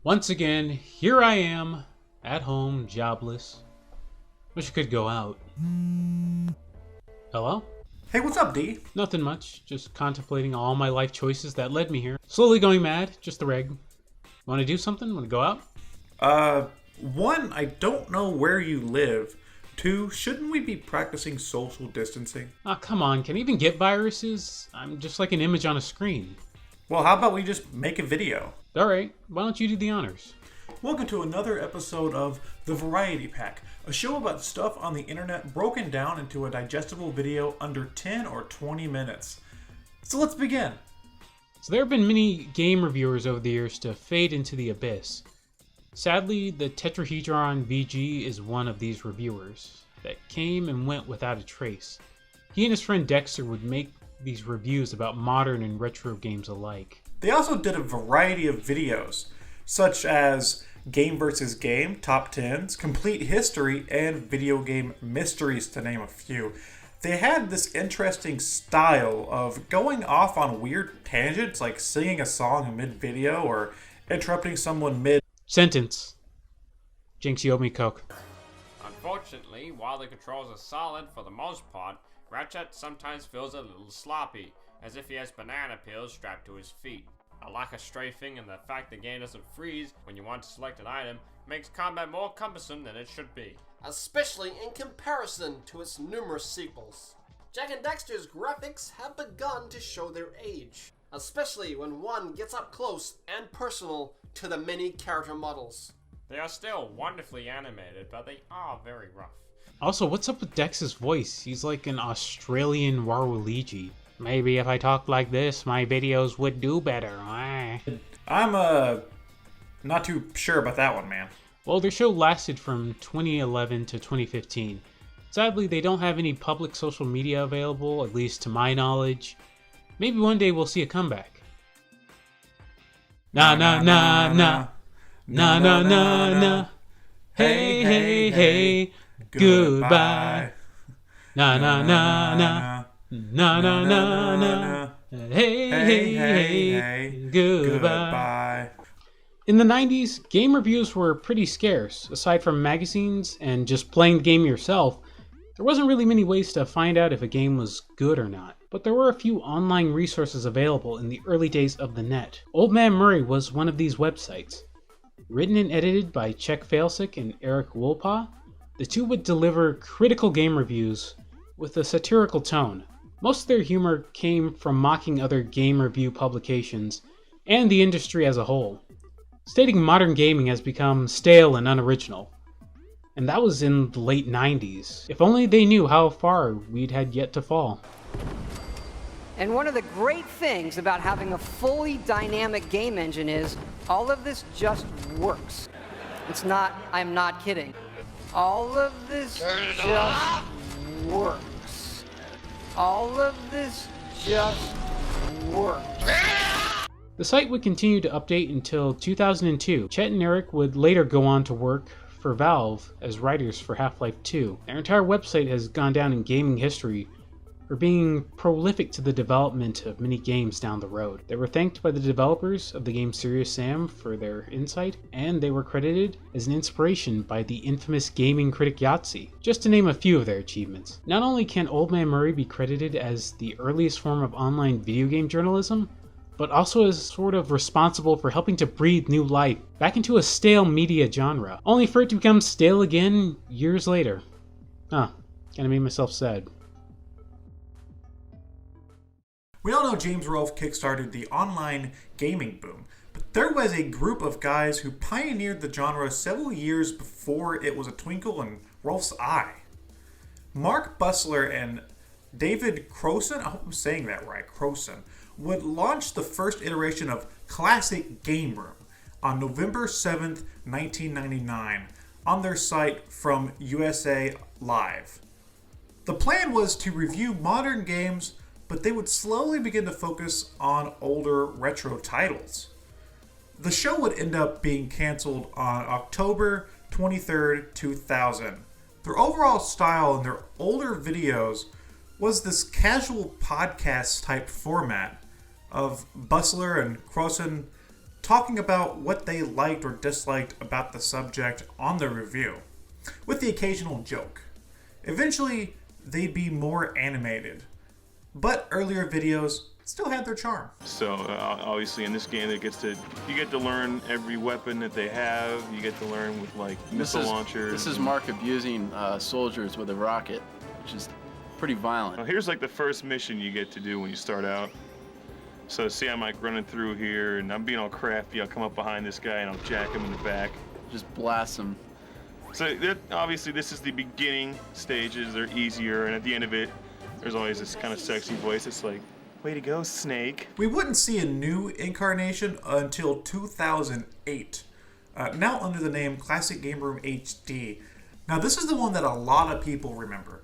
Once again, here I am, at home, jobless. Wish I could go out. Hello? Hey, what's up, D? Nothing much, just contemplating all my life choices that led me here. Slowly going mad, just the reg. Want to do something? Want to go out? One, I don't know where you live. Two, shouldn't we be practicing social distancing? Ah, come on, can I even get viruses? I'm just like an image on a screen. Well, how about we just make a video? Alright, why don't you do the honors? Welcome to another episode of The Variety Pack, a show about stuff on the internet broken down into a digestible video under 10 or 20 minutes. So let's begin. So there have been many game reviewers over the years to fade into the abyss. Sadly, the Tetrahedron VG is one of these reviewers that came and went without a trace. He and his friend Dexter would make these reviews about modern and retro games alike. They also did a variety of videos, such as Game vs. Game, Top 10s, Complete History, and Video Game Mysteries, to name a few. They had this interesting style of going off on weird tangents, like singing a song mid-video or interrupting someone mid- Sentence. Jinx, you owe me Coke. Unfortunately, while the controls are solid for the most part, Ratchet sometimes feels a little sloppy, as if he has banana peels strapped to his feet. A lack of strafing and the fact the game doesn't freeze when you want to select an item makes combat more cumbersome than it should be. Especially in comparison to its numerous sequels. Jak and Daxter's graphics have begun to show their age, especially when one gets up close and personal to the many character models. They are still wonderfully animated, but they are very rough. Also, what's up with Dex's voice? He's like an Australian Waluigi. Maybe if I talked like this, my videos would do better. I'm not too sure about that one, man. Well, their show lasted from 2011 to 2015. Sadly, they don't have any public social media available, at least to my knowledge. Maybe one day we'll see a comeback. Na na na na. Na na na na. Hey hey hey. Goodbye. Na na na na. Na na na na. Hey hey hey. Goodbye. In the 90s, game reviews were pretty scarce. Aside from magazines and just playing the game yourself, there wasn't really many ways to find out if a game was good or not. But there were a few online resources available in the early days of the net. Old Man Murray was one of these websites. Written and edited by Czech Failsick and Eric Wolpaw, the two would deliver critical game reviews with a satirical tone. Most of their humor came from mocking other game review publications and the industry as a whole, stating modern gaming has become stale and unoriginal. And that was in the late 90s. If only they knew how far we'd had yet to fall. And one of the great things about having a fully dynamic game engine is all of this just works. It's not, I'm not kidding. All of this just works. All of this just works. The site would continue to update until 2002. Chet and Eric would later go on to work for Valve as writers for Half-Life 2. Their entire website has gone down in gaming history for being prolific to the development of many games down the road. They were thanked by the developers of the game Serious Sam for their insight, and they were credited as an inspiration by the infamous gaming critic Yahtzee, just to name a few of their achievements. Not only can Old Man Murray be credited as the earliest form of online video game journalism, but also as sort of responsible for helping to breathe new life back into a stale media genre, only for it to become stale again years later. Kinda made myself sad. We all know James Rolfe kickstarted the online gaming boom, but there was a group of guys who pioneered the genre several years before it was a twinkle in Rolfe's eye. Mark Bussler and David Crowson, I hope I'm saying that right, Crowson, would launch the first iteration of Classic Game Room on November 7th, 1999, on their site From USA Live. The plan was to review modern games, but they would slowly begin to focus on older retro titles. The show would end up being canceled on October 23rd, 2000. Their overall style in their older videos was this casual podcast type format of Bussler and Crowson talking about what they liked or disliked about the subject on the review, with the occasional joke. Eventually, they'd be more animated, but earlier videos still had their charm. So obviously in this game you get to learn every weapon that they have. You get to learn with like missile launchers. This is Mark abusing soldiers with a rocket, which is pretty violent. Well, here's like the first mission you get to do when you start out. So see, I'm like running through here and I'm being all crafty. I'll come up behind this guy and I'll jack him in the back. Just blast them. So obviously this is the beginning stages. They're easier, and at the end of it, there's always this kind of sexy voice. It's like, way to go, Snake. We wouldn't see a new incarnation until 2008, now under the name Classic Game Room HD. Now this is the one that a lot of people remember.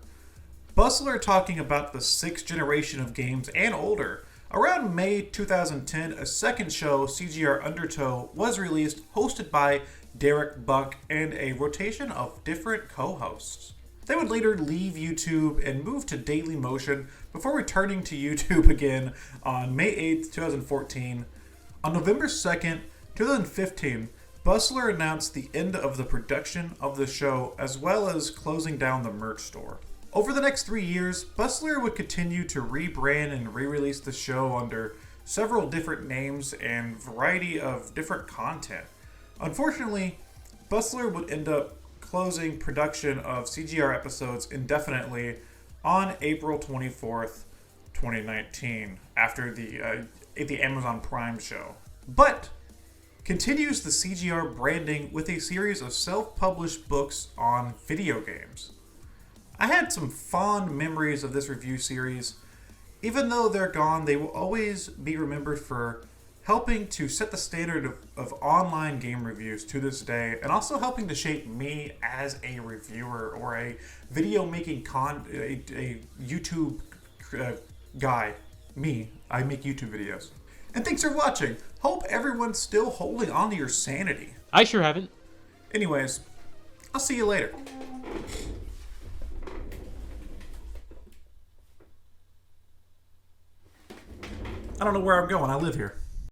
Bustler talking about the 6th generation of games and older. Around May 2010, a second show, CGR Undertow, was released, hosted by Derek Buck and a rotation of different co-hosts. They would later leave YouTube and move to Daily Motion before returning to YouTube again on May 8th, 2014. On November 2nd, 2015, Bustler announced the end of the production of the show as well as closing down the merch store. Over the next 3 years, Bustler would continue to rebrand and re-release the show under several different names and variety of different content. Unfortunately, Bustler would end up closing production of CGR episodes indefinitely on April 24th, 2019, after the Amazon Prime show. But continues the CGR branding with a series of self-published books on video games. I had some fond memories of this review series. Even though they're gone, they will always be remembered for helping to set the standard of online game reviews to this day, and also helping to shape me as a reviewer or a video making a YouTube guy. Me, I make YouTube videos. And thanks for watching. Hope everyone's still holding on to your sanity. I sure haven't. Anyways, I'll see you later. I don't know where I'm going. I live here.